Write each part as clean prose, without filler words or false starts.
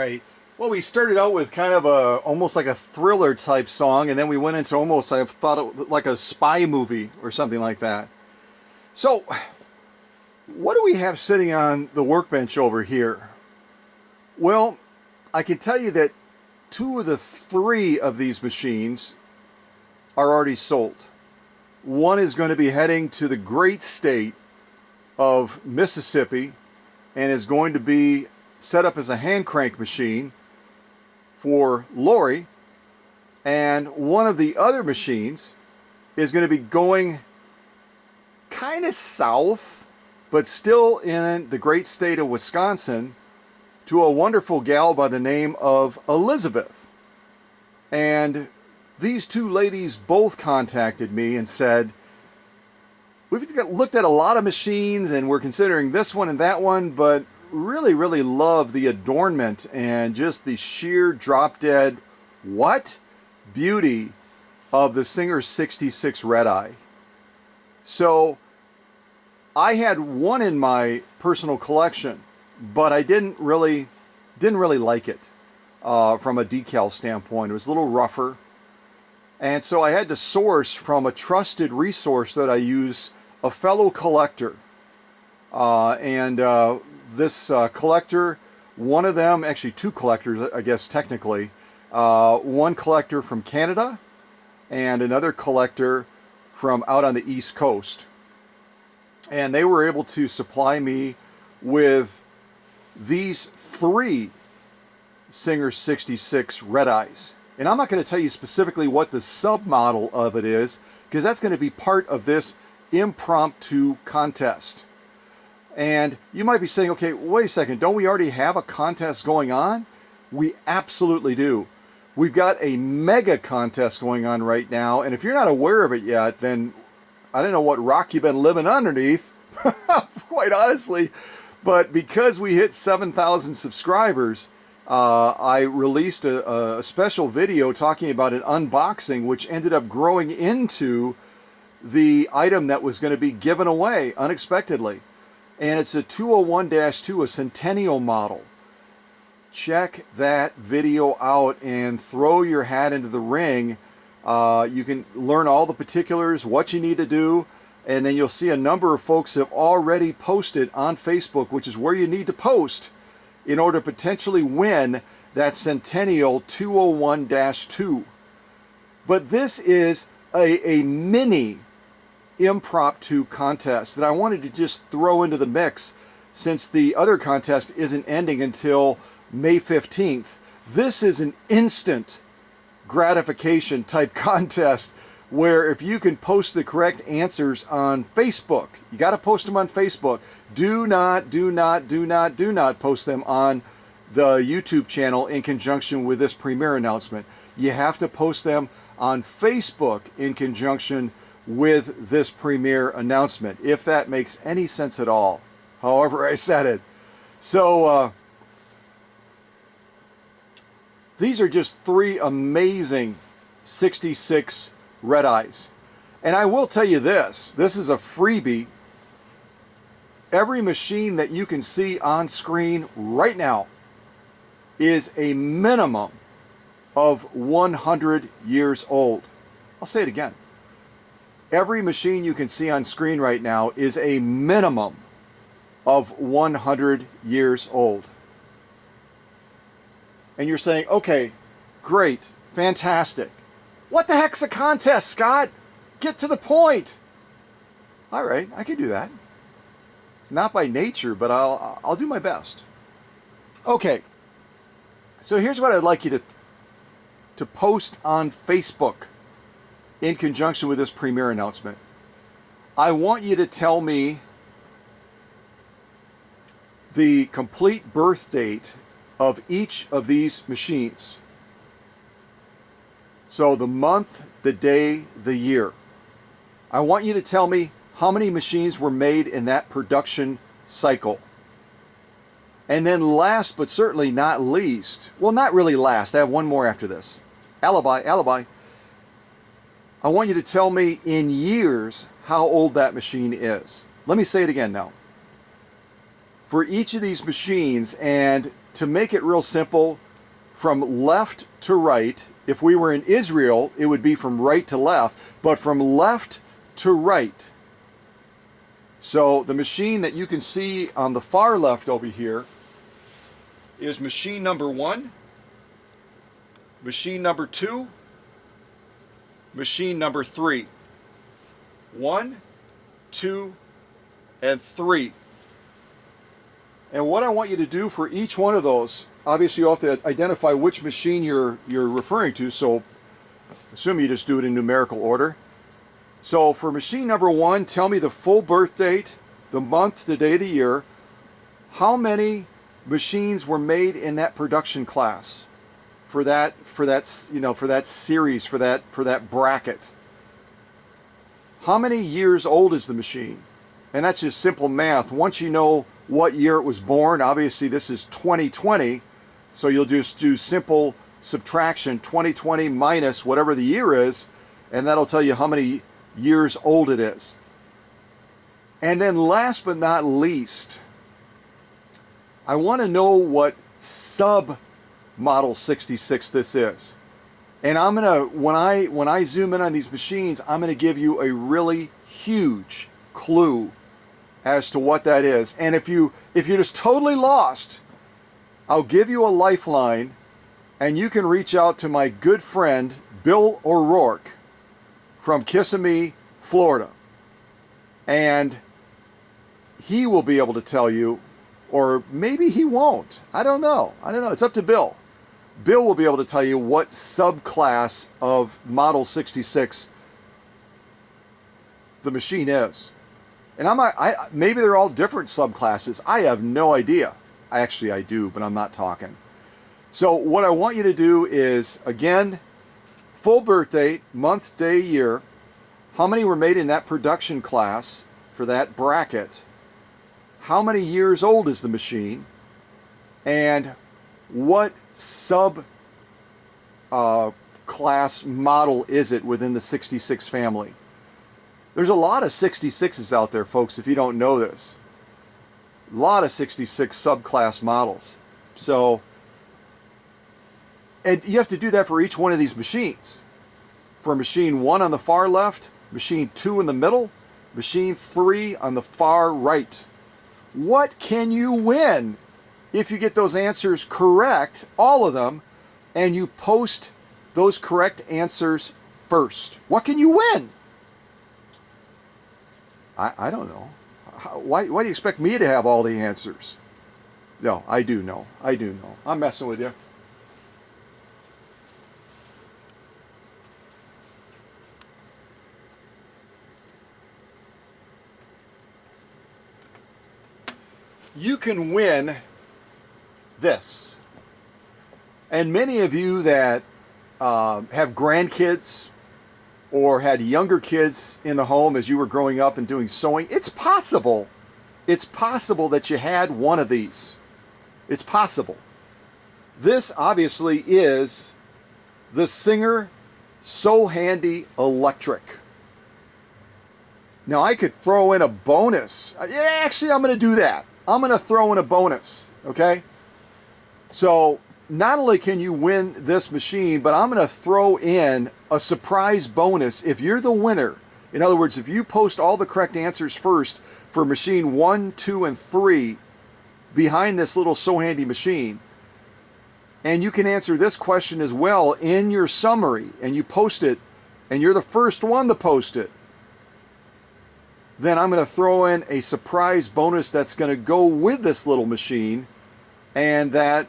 right. Well, we started out with kind of almost like a thriller type song, and then we went into almost, I thought it like a spy movie or something like that. So, what do we have sitting on the workbench over here? Well, I can tell you that two of the three of these machines are already sold. One is going to be heading to the great state of Mississippi and is going to be set up as a hand crank machine for Lori, and one of the other machines is going to be going kind of south, but still in the great state of Wisconsin, to a wonderful gal by the name of Elizabeth. And these two ladies both contacted me and said, we've looked at a lot of machines and we're considering this one and that one, but really love the adornment and just the sheer drop dead beauty of the Singer 66 Red Eye. So I had one in my personal collection, but I didn't really like it from a decal standpoint. It was a little rougher, and so I had to source from a trusted resource that I use, a fellow collector, and this collector, one of them, actually two collectors, I guess technically, one collector from Canada and another collector from out on the East Coast. And they were able to supply me with these three Singer 66 Red Eyes. And I'm not going to tell you specifically what the submodel of it is, because that's going to be part of this impromptu contest. And you might be saying, okay, wait a second, don't we already have a contest going on? We absolutely do. We've got a mega contest going on right now, and if you're not aware of it yet, then I don't know what rock you've been living underneath, quite honestly. But because we hit 7,000 subscribers, I released a special video talking about an unboxing, which ended up growing into the item that was going to be given away unexpectedly. And it's a 201-2, a Centennial model. Check that video out and throw your hat into the ring. You can learn all the particulars, what you need to do, and then you'll see a number of folks have already posted on Facebook, which is where you need to post in order to potentially win that Centennial 201-2. But this is a mini impromptu contest that I wanted to just throw into the mix, since the other contest isn't ending until May 15th. This is an instant gratification type contest where if you can post the correct answers on Facebook, you got to post them on Facebook. Do not post them on the YouTube channel in conjunction with this premiere announcement. You have to post them on Facebook in conjunction with this premiere announcement, if that makes any sense at all, however I said it. So these are just three amazing 66 Red Eyes. And I will tell you this is a freebie. Every machine that you can see on screen right now is a minimum of 100 years old. I'll say it again. Every machine you can see on screen right now is a minimum of 100 years old. And you're saying, okay, great, fantastic. What the heck's a contest, Scott? Get to the point. All right, I can do that. It's not by nature, but I'll do my best. Okay, so here's what I'd like you to post on Facebook in conjunction with this premiere announcement. I want you to tell me the complete birth date of each of these machines. So the month, the day, the year. I want you to tell me how many machines were made in that production cycle. And then last but certainly not least, well, not really last, I have one more after this. Alibi. I want you to tell me in years how old that machine is. Let me say it again now. for each of these machines, and to make it real simple, from left to right, if we were in Israel, it would be from right to left, but from left to right. So the machine that you can see on the far left over here is machine number 1, machine number 2, machine number 3. 1, 2, and 3. And what I want you to do for each one of those, obviously you have to identify which machine you're referring to, so assume you just do it in numerical order. So for machine number 1, tell me the full birth date, the month, the day of the year, how many machines were made in that production class for that series, for that bracket. How many years old is the machine? And that's just simple math. Once you know what year it was born, obviously this is 2020, so you'll just do simple subtraction, 2020 minus whatever the year is, and that'll tell you how many years old it is. And then last but not least, I want to know what sub model 66 this is. And I'm gonna, when I zoom in on these machines, I'm gonna give you a really huge clue as to what that is. And if you're just totally lost, I'll give you a lifeline, and you can reach out to my good friend Bill O'Rourke from Kissimmee, Florida, and he will be able to tell you, or maybe he won't. I don't know. It's up to Bill. Bill will be able to tell you what subclass of Model 66 the machine is. And maybe they're all different subclasses. I have no idea. Actually, I do, but I'm not talking. So what I want you to do is, again, full birth date, month, day, year, how many were made in that production class for that bracket, how many years old is the machine, and what sub class model is it within the 66 family. There's a lot of 66s out there, folks, if you don't know this. A lot of 66 subclass models. So, and you have to do that for each one of these machines. For machine 1 on the far left, machine 2 in the middle, machine 3 on the far right. What can you win if you get those answers correct, all of them, and you post those correct answers first? What can you win? I don't know. Why do you expect me to have all the answers? No, I do know. I'm messing with you. You can win this. And many of you that have grandkids or had younger kids in the home as you were growing up and doing sewing, it's possible that you had one of these. It's possible. This obviously is the Singer SewHandy Electric. Now I could throw in a bonus. Yeah, actually I'm going to do that. I'm going to throw in a bonus, okay? So not only can you win this machine, but I'm going to throw in a surprise bonus if you're the winner. In other words, if you post all the correct answers first for machine 1, 2, and 3 behind this little SewHandy machine, and you can answer this question as well in your summary, and you post it, and you're the first one to post it, then I'm going to throw in a surprise bonus that's going to go with this little machine, and that,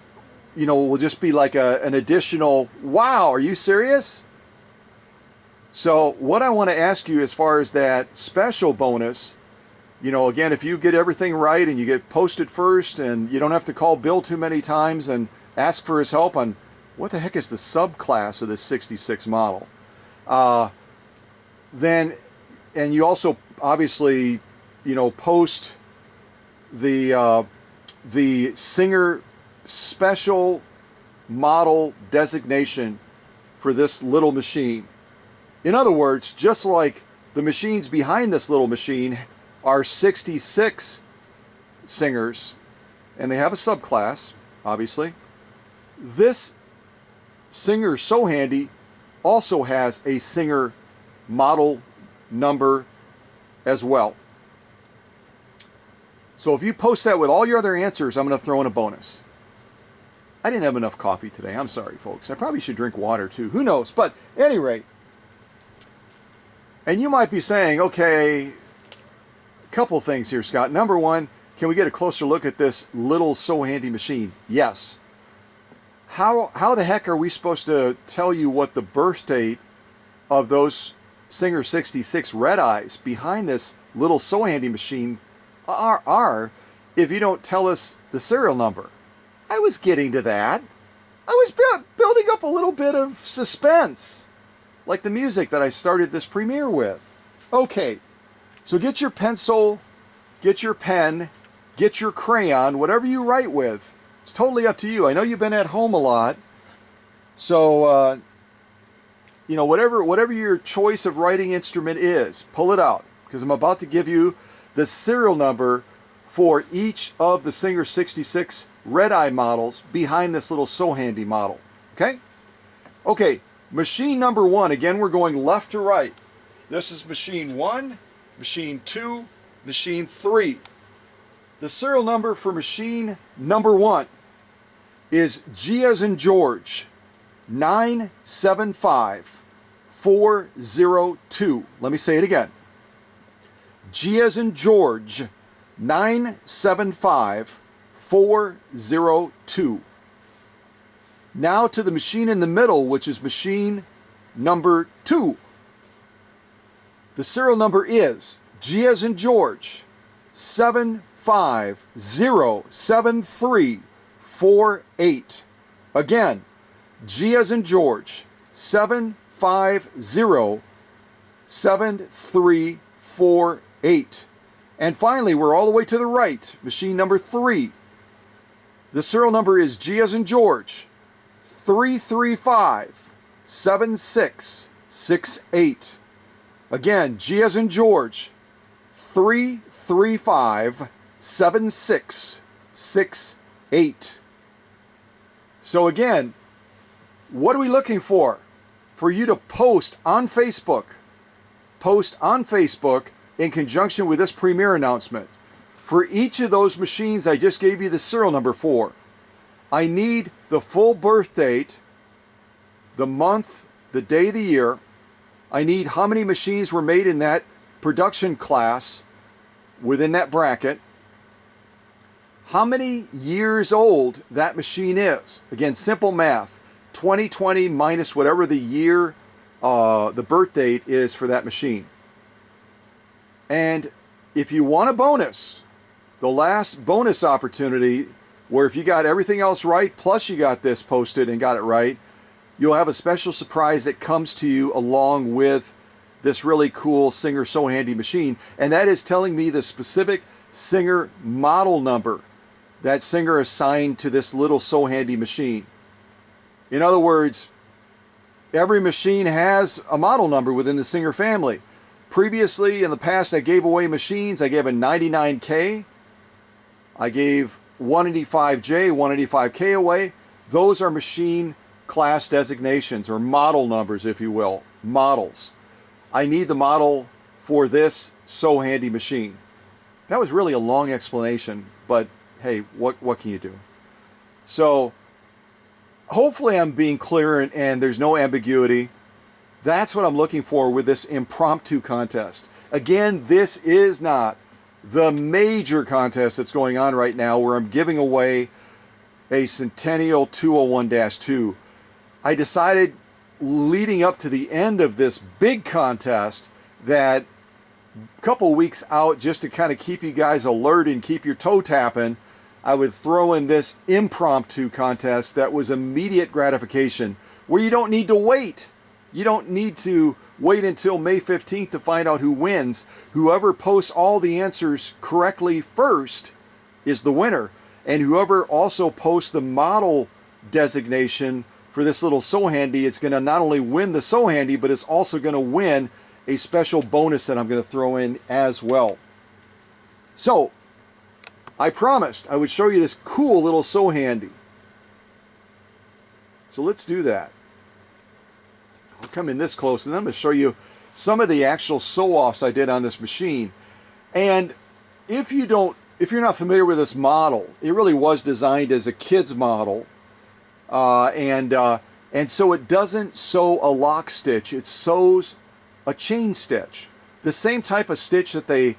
you know, will just be like an additional, wow, are you serious? So what I want to ask you as far as that special bonus, you know, again, if you get everything right and you get posted first and you don't have to call Bill too many times and ask for his help on what the heck is the subclass of this 66 model, then, and you also obviously, you know, post the Singer special model designation for this little machine. In other words, just like the machines behind this little machine are 66 Singers, and they have a subclass, obviously. This Singer SewHandy also has a Singer model number as well. So if you post that with all your other answers, I'm going to throw in a bonus. I didn't have enough coffee today. I'm sorry, folks. I probably should drink water too. Who knows? But at any rate, and you might be saying, okay, a couple things here, Scott. Number one, can we get a closer look at this little SewHandy machine? Yes. How the heck are we supposed to tell you what the birth date of those Singer 66 red eyes behind this little SewHandy machine are if you don't tell us the serial number? I was getting to that. I was building up a little bit of suspense, like the music that I started this premiere with. Okay, so get your pencil, get your pen, get your crayon, whatever you write with. It's totally up to you. I know you've been at home a lot, so you know, whatever your choice of writing instrument is, pull it out, because I'm about to give you the serial number for each of the Singer 66 red eye models behind this little SewHandy model. Okay? Okay, machine number one. Again, we're going left to right. This is machine 1, machine 2, machine 3. The serial number for machine number 1 is G as in George 975402. Let me say it again. G as in George 975402. Now to the machine in the middle, which is machine number 2. The serial number is G as in George 7507348. Again, G as in George 7507348. And finally, we're all the way to the right, machine number 3. The serial number is G as in George 3357668. Again, G as in George 3357668. So again, what are we looking for? For you to post on Facebook. Post on Facebook in conjunction with this premiere announcement. For each of those machines I just gave you the serial number for, I need the full birth date, the month, the day, the year. I need how many machines were made in that production class within that bracket. How many years old that machine is. Again, simple math. 2020 minus whatever the year, the birth date is for that machine. And if you want a bonus, the last bonus opportunity, where if you got everything else right, plus you got this posted and got it right, you'll have a special surprise that comes to you along with this really cool Singer SewHandy machine. And that is telling me the specific Singer model number that Singer assigned to this little SewHandy machine. In other words, every machine has a model number within the Singer family. Previously, in the past, I gave away machines. I gave a 99K. I gave 185J, 185K away. Those are machine class designations, or model numbers, if you will. Models. I need the model for this SewHandy machine. That was really a long explanation, but hey, what can you do? So, hopefully I'm being clear and there's no ambiguity. That's what I'm looking for with this impromptu contest. Again, this is not the major contest that's going on right now where I'm giving away a Centennial 201-2. I decided leading up to the end of this big contest that a couple weeks out, just to kind of keep you guys alert and keep your toe tapping, I would throw in this impromptu contest that was immediate gratification, where you don't need to wait. You don't need to wait until May 15th to find out who wins. Whoever posts all the answers correctly first is the winner. And whoever also posts the model designation for this little SewHandy, it's going to not only win the SewHandy, but it's also going to win a special bonus that I'm going to throw in as well. So, I promised I would show you this cool little SewHandy. So let's do that. I'll come in this close and then I'm going to show you some of the actual sew-offs I did on this machine. And if you're not familiar with this model, it really was designed as a kid's model. And so it doesn't sew a lock stitch, it sews a chain stitch. The same type of stitch that they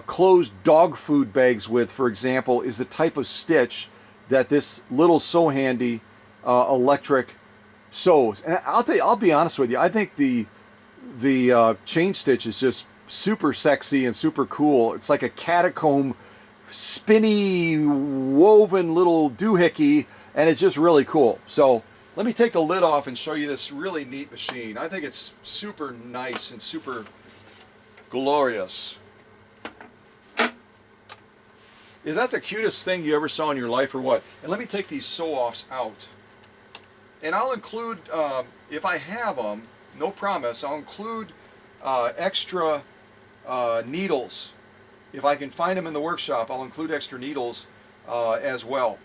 close dog food bags with, for example, is the type of stitch that this little SewHandy electric sews. And I'll be honest with you, I think the chain stitch is just super sexy and super cool. It's like a catacomb, spinny, woven little doohickey, and it's just really cool. So let me take the lid off and show you this really neat machine. I think it's super nice and super glorious. Is that the cutest thing you ever saw in your life or what? And let me take these sew-offs out. And I'll include, if I have them, no promise, I'll include extra needles. If I can find them in the workshop, I'll include extra needles as well.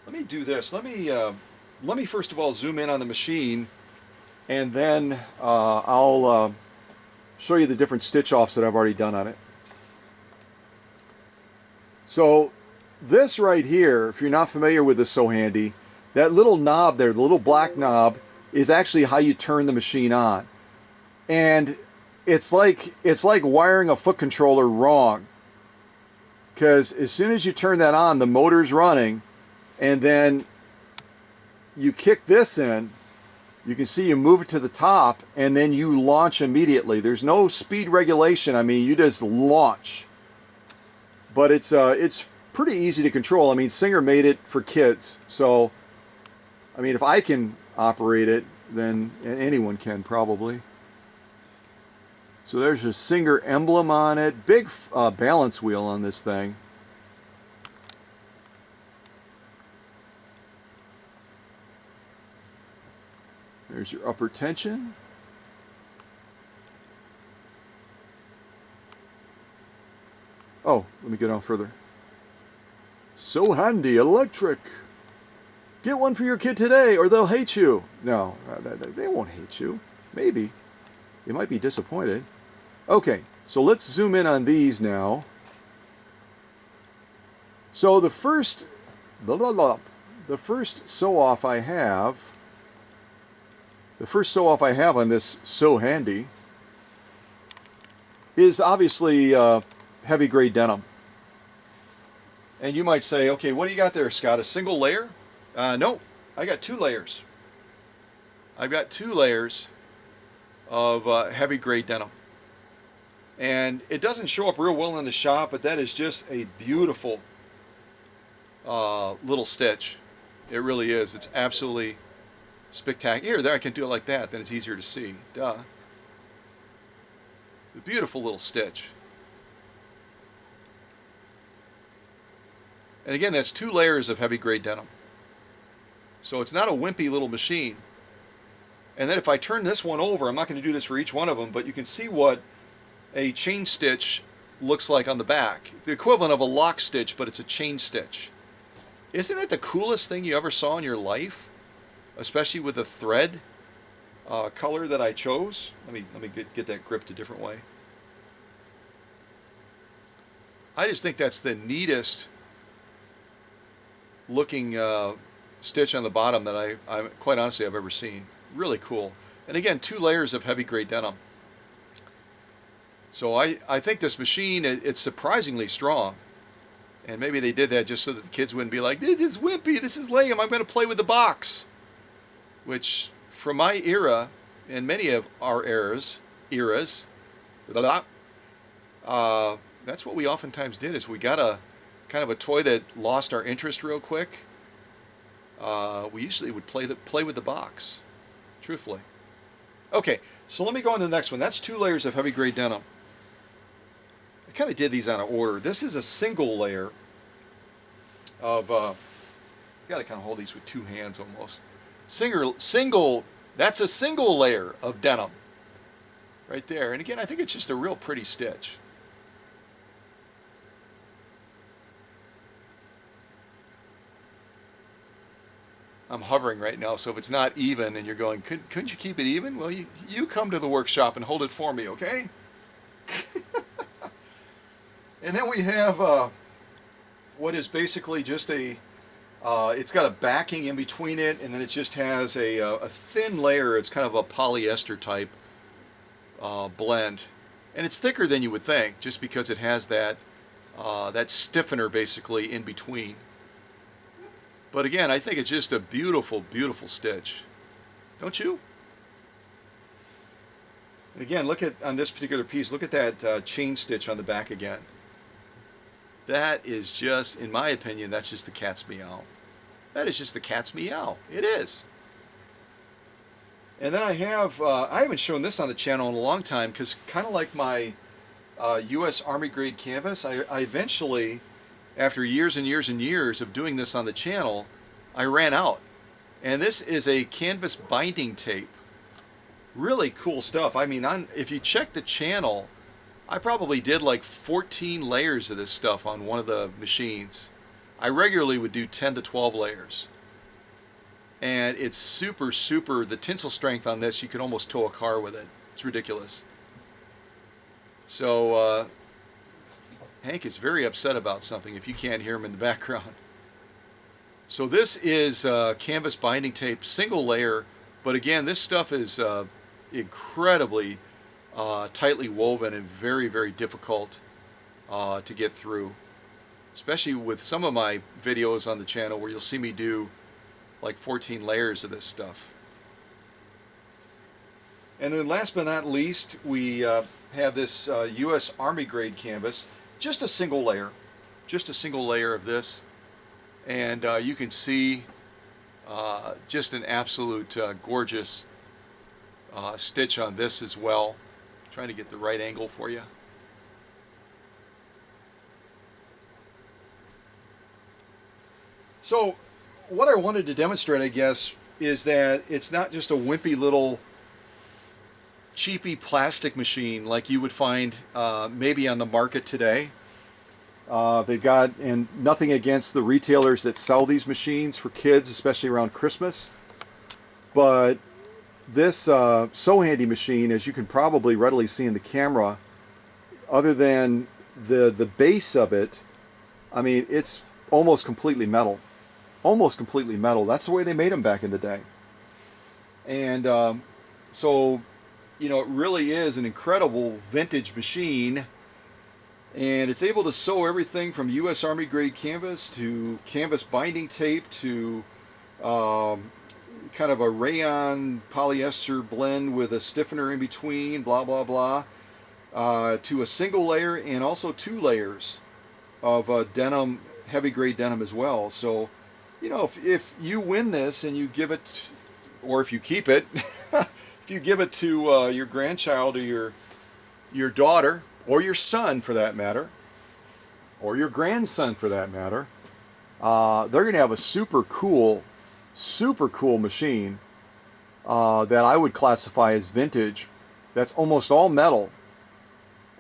Let me do this. Let me first of all zoom in on the machine, and then I'll show you the different stitch offs that I've already done on it. So this right here, if you're not familiar with the SewHandy, that little knob there, the little black knob, is actually how you turn the machine on. And it's like wiring a foot controller wrong, because as soon as you turn that on, the motor's running, and then you kick this in, you can see you move it to the top, and then you launch immediately. There's no speed regulation. I mean, you just launch. But it's pretty easy to control. I mean, Singer made it for kids, so I mean, if I can operate it, then anyone can probably. So there's a Singer emblem on it. Big balance wheel on this thing. There's your upper tension. Oh, let me get on further. SewHandy electric. Get one for your kid today or they'll hate you. No, they won't hate you. Maybe. They might be disappointed. Okay, so let's zoom in on these now. So the first sew-off I have, on this SewHandy is obviously heavy grade denim. And you might say, okay, what do you got there, Scott? A single layer? No, I got 2 layers. I've got 2 layers of heavy grade denim. And it doesn't show up real well in the shop, but that is just a beautiful little stitch. It really is. It's absolutely spectacular. Here, there, I can do it like that, then it's easier to see. Duh. A beautiful little stitch. And again, that's 2 layers of heavy grade denim. So it's not a wimpy little machine. And then if I turn this one over, I'm not going to do this for each one of them, but you can see what a chain stitch looks like on the back. The equivalent of a lock stitch, but it's a chain stitch. Isn't it the coolest thing you ever saw in your life? Especially with the thread color that I chose. Let me get that gripped a different way. I just think that's the neatest looking stitch on the bottom that I quite honestly I've ever seen. Really cool. And again, 2 layers of heavy grade denim. So I think this machine, it's surprisingly strong. And maybe they did that just so that the kids wouldn't be like, this is wimpy, this is lame, I'm going to play with the box. Which, from my era, and many of our eras, that's what we oftentimes did, is we got a kind of a toy that lost our interest real quick. We usually would play with the box, truthfully. Okay, so let me go on to the next one. That's 2 layers of heavy grade denim. I kind of did these out of order. This is a single layer of, you got to kind of hold these with 2 hands almost. That's a single layer of denim right there. And again, I think it's just a real pretty stitch. I'm hovering right now, so if it's not even and you're going, couldn't you keep it even? Well, you come to the workshop and hold it for me, okay? And then we have what is basically just it's got a backing in between it, and then it just has a thin layer. It's kind of a polyester type blend. And it's thicker than you would think, just because it has that stiffener basically in between. But again, I think it's just a beautiful, beautiful stitch. Don't you? And again, look at, on this particular piece, look at that chain stitch on the back again. That is just, in my opinion, that's just the cat's meow. That is just the cat's meow. It is. And then I haven't shown this on the channel in a long time, because kind of like my U.S. Army grade canvas, I eventually, after years and years and years of doing this on the channel, I ran out. And this is a canvas binding tape. Really cool stuff. I mean, if you check the channel, I probably did like 14 layers of this stuff on one of the machines. I regularly would do 10 to 12 layers. And it's super, super, the tensile strength on this, you can almost tow a car with it. It's ridiculous. So, Hank is very upset about something if you can't hear him in the background. So this is canvas binding tape, single layer, but again, this stuff is incredibly tightly woven and very, very difficult to get through. Especially with some of my videos on the channel where you'll see me do like 14 layers of this stuff. And then last but not least, we have this U.S. Army grade canvas, just a single layer of this, and you can see just an absolute gorgeous stitch on this as well. I'm trying to get the right angle for you. So what I wanted to demonstrate, I guess, is that it's not just a wimpy little cheapy plastic machine like you would find maybe on the market today. They've got, and nothing against the retailers that sell these machines for kids, especially around Christmas, but this SewHandy machine, as you can probably readily see in the camera, other than the base of it, I mean, it's almost completely metal. Almost completely metal. That's the way they made them back in the day. And so, you know, it really is an incredible vintage machine. And it's able to sew everything from U.S. Army grade canvas to canvas binding tape to kind of a rayon polyester blend with a stiffener in between, blah, blah, blah, to a single layer and also 2 layers of denim, heavy grade denim as well. So, you know, if you win this and you give it, or if you keep it, if you give it to your grandchild or your daughter, or your son for that matter, or your grandson for that matter, they're going to have a super cool machine that I would classify as vintage. That's almost all metal.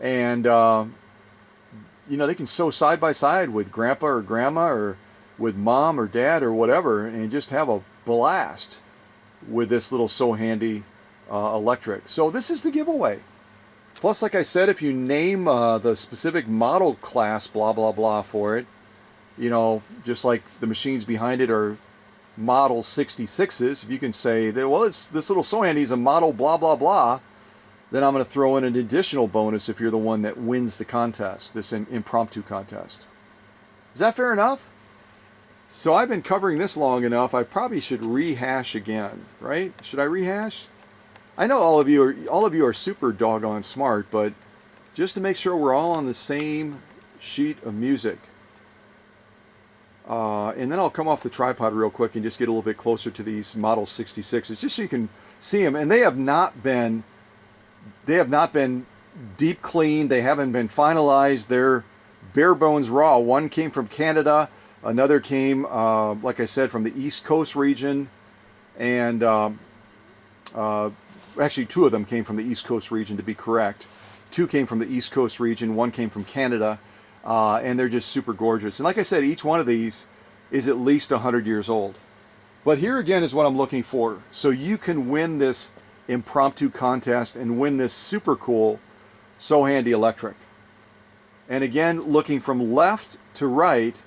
And, you know, they can sew side by side with grandpa or grandma or with mom or dad or whatever, and just have a blast with this little SewHandy electric. So this is the giveaway. Plus, like I said, if you name the specific model class, blah, blah, blah for it, you know, just like the machines behind it are model 66s, if you can say, that, well, this little SewHandy is a model blah, blah, blah, then I'm going to throw in an additional bonus if you're the one that wins the contest, this impromptu contest. Is that fair enough? So I've been covering this long enough, I probably should rehash again, right? Should I rehash? I know all of you are super doggone smart, but just to make sure we're all on the same sheet of music. And then I'll come off the tripod real quick and just get a little bit closer to these Model 66s, just so you can see them. And they have not been deep cleaned. They haven't been finalized. They're bare bones raw. One came from Canada. Another came, like I said, from the East Coast region. And actually, 2 of them came from the East Coast region, to be correct. 2 came from the East Coast region. 1 came from Canada. And they're just super gorgeous. And like I said, each one of these is at least 100 years old. But here again is what I'm looking for. So you can win this impromptu contest and win this super cool SewHandy electric. And again, looking from left to right,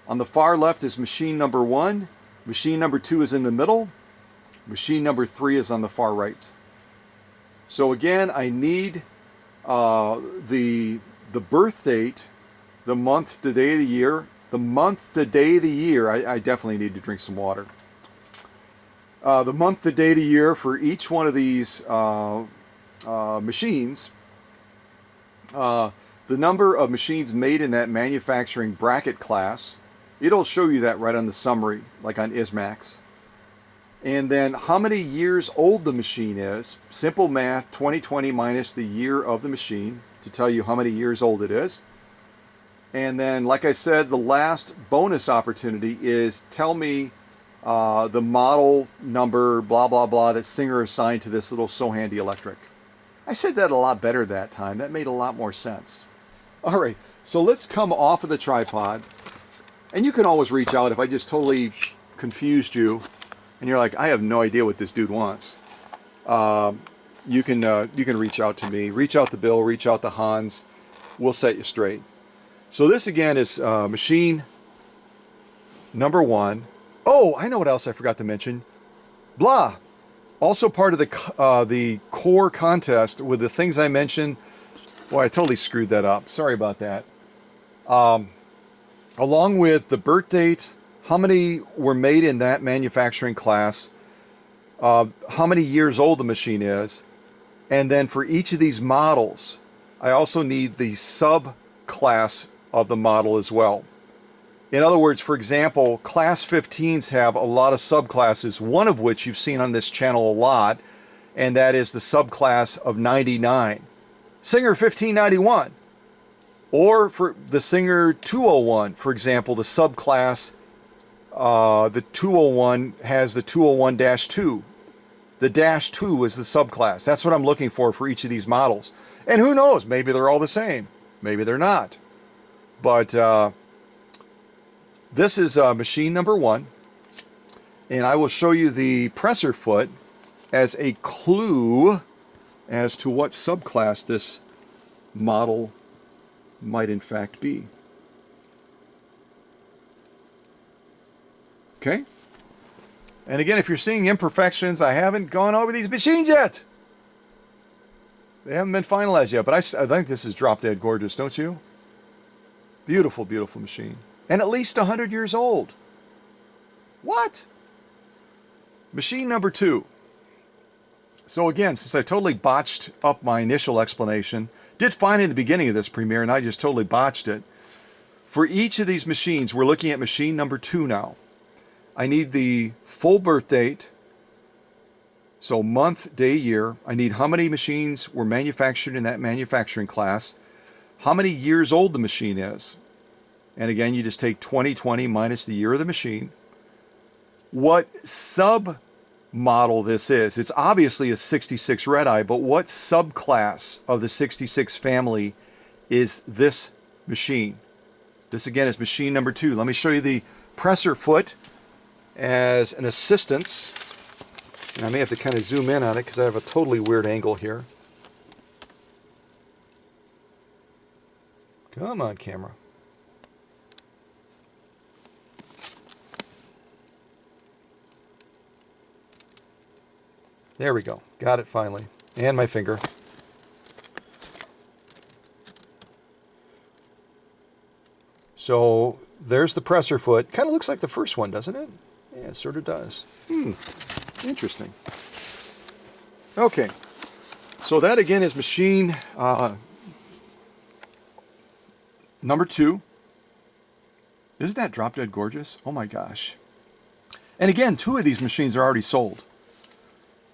on the far left is machine number 1, machine number 2 is in the middle, machine number 3 is on the far right. So again, I need the birth date, the month, the day of the year. The month, the day of the year, I definitely need to drink some water. The month, the day of the year for each one of these machines. The number of machines made in that manufacturing bracket class. It'll show you that right on the summary, like on ISMAX. And then how many years old the machine is. Simple math, 2020 minus the year of the machine to tell you how many years old it is. And then, like I said, the last bonus opportunity is tell me the model number, blah, blah, blah, that Singer assigned to this little SewHandy electric. I said that a lot better that time. That made a lot more sense. All right, so let's come off of the tripod. And you can always reach out if I just totally confused you and you're like, I have no idea what this dude wants. You can reach out to me, reach out to Bill, reach out to Hans. We'll set you straight. So this again is machine number 1. Oh, I know what else I forgot to mention. Blah. Also part of the core contest with the things I mentioned. Boy, I totally screwed that up. Sorry about that. Along with the birth date, how many were made in that manufacturing class, how many years old the machine is, and then for each of these models, I also need the subclass of the model as well. In other words, for example, class 15s have a lot of subclasses, one of which you've seen on this channel a lot, and that is the subclass of 99. Singer 1591. Or for the Singer 201, for example, the subclass, the 201 has the 201-2. The -2 is the subclass. That's what I'm looking for each of these models. And who knows, maybe they're all the same. Maybe they're not. But this is machine number 1. And I will show you the presser foot as a clue as to what subclass this model might in fact be. Okay? And again, if you're seeing imperfections, I haven't gone over these machines yet. They haven't been finalized yet, but I think this is drop dead gorgeous, don't you? Beautiful, beautiful machine. And at least 100 years old. What? Machine number 2. So again, since I totally botched up my initial explanation, did fine in the beginning of this premiere, and I just totally botched it. For each of these machines, we're looking at machine number 2 now. I need the full birth date, so month, day, year. I need how many machines were manufactured in that manufacturing class, how many years old the machine is. And again, you just take 2020 minus the year of the machine. What sub-model this is. It's obviously a 66 red eye, but what subclass of the 66 family is this machine? This again is machine number 2. Let me show you the presser foot as an assistance. And I may have to kind of zoom in on it because I have a totally weird angle here. Come on, camera. There we go. Got it finally. And my finger. So there's the presser foot. Kind of looks like the first one, doesn't it? Yeah, it sort of does. Interesting. Okay. So that again is machine number 2. Isn't that drop dead gorgeous? Oh my gosh. And again, 2 of these machines are already sold.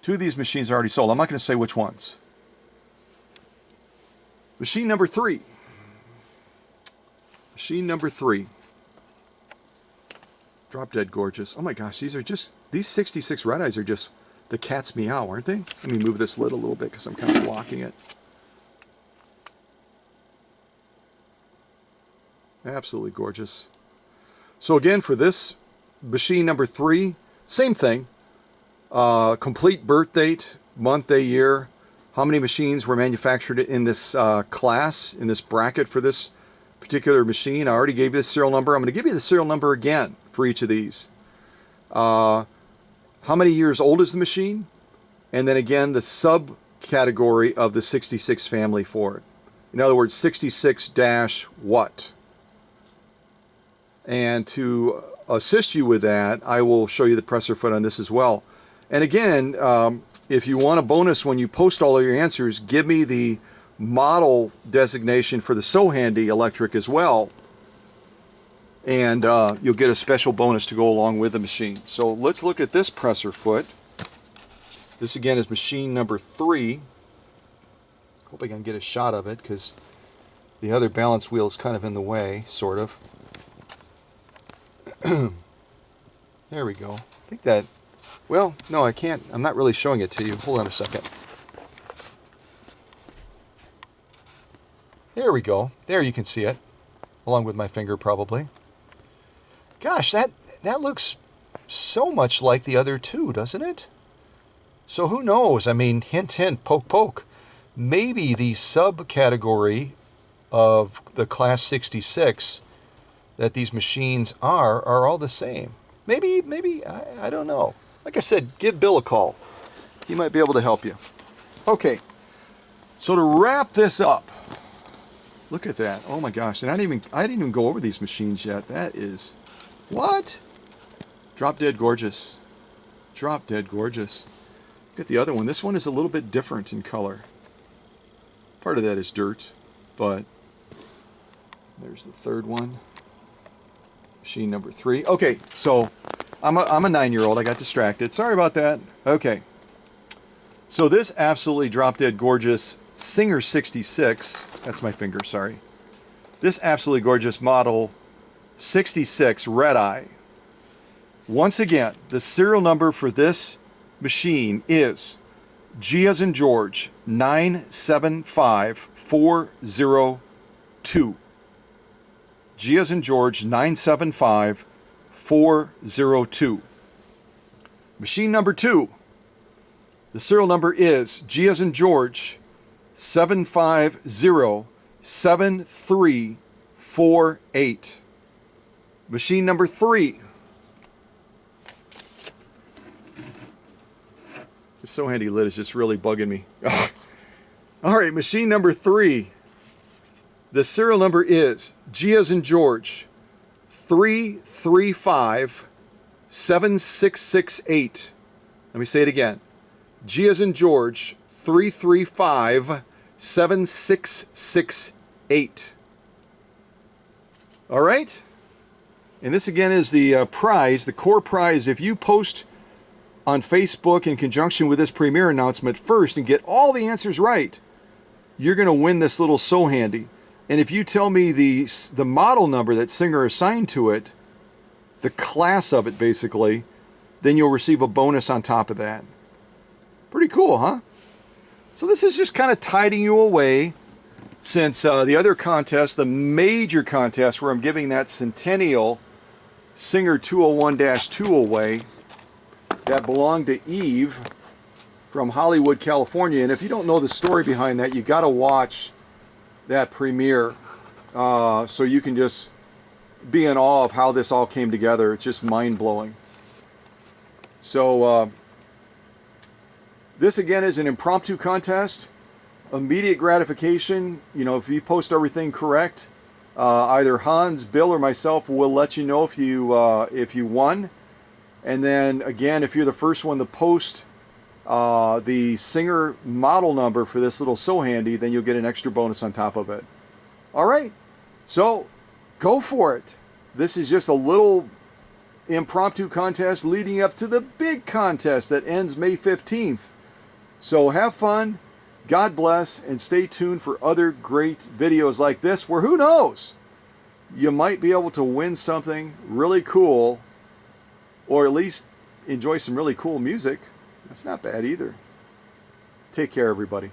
2 of these machines are already sold. I'm not going to say which ones. Machine number 3. Machine number 3. Drop dead gorgeous. Oh my gosh, these 66 red eyes are just the cat's meow, aren't they? Let me move this lid a little bit because I'm kind of blocking it. Absolutely gorgeous. So again, for this machine number 3, Same thing. Complete birth date, month, day, year, how many machines were manufactured in this class, in this bracket for this particular machine. I already gave you the serial number. I'm going to give you the serial number again for each of these. How many years old is the machine? And then again, the subcategory of the 66 family for it. In other words, 66 dash what? And to assist you with that, I will show you the presser foot on this as well. And again, if you want a bonus when you post all of your answers, give me the model designation for the SewHandy electric as well. And you'll get a special bonus to go along with the machine. So let's look at this presser foot. This again is machine number 3. Hope I can get a shot of it because the other balance wheel is kind of in the way, sort of. There we go. I think that, well, no, I can't. I'm not really showing it to you. Hold on a second. There we go. There you can see it, along with my finger probably. Gosh, that looks so much like the other two, doesn't it? So who knows? I mean, hint, hint, poke, poke. Maybe the subcategory of the Class 66 that these machines are all the same. Maybe, I don't know. Like I said, give Bill a call. He might be able to help you. Okay, so to wrap this up, look at that. Oh my gosh, and I didn't even go over these machines yet. That is, what? Drop dead gorgeous. Drop dead gorgeous. Look at the other one. This one is a little bit different in color. Part of that is dirt, but there's the third one. Machine number 3. Okay, so I'm a 9-year-old. I got distracted. Sorry about that. Okay. So this absolutely drop dead gorgeous Singer 66. That's my finger, sorry. This absolutely gorgeous model 66 Red Eye. Once again, the serial number for this machine is G as in George 975402. G as in George 975402. Machine number 2. The serial number is G as in George 7507348. Machine number 3. The SewHandy lid is just really bugging me. All right, machine number 3. The serial number is G as in George 3357668. Let me say it again. G as in George 3357668. All right? And this again is the prize, the core prize. If you post on Facebook in conjunction with this premiere announcement first and get all the answers right, you're going to win this little SewHandy. And if you tell me the model number that Singer assigned to it, the class of it basically, then you'll receive a bonus on top of that. Pretty cool, huh? So this is just kind of tiding you away since the other contest, the major contest where I'm giving that Centennial Singer 201-2 away, that belonged to Eve from Hollywood, California. And if you don't know the story behind that, you got to watch that premiere so you can just be in awe of how this all came together. It's just mind-blowing. So this again is an impromptu contest, immediate gratification. You know, if you post everything correct, either Hans, Bill, or myself will let you know if you won. And then again, if you're the first one to post the Singer model number for this little SewHandy, then you'll get an extra bonus on top of it. All right, so go for it. This is just a little impromptu contest leading up to the big contest that ends May 15th. So have fun, God bless, and stay tuned for other great videos like this where, who knows, you might be able to win something really cool, or at least enjoy some really cool music. That's not bad either. Take care, everybody.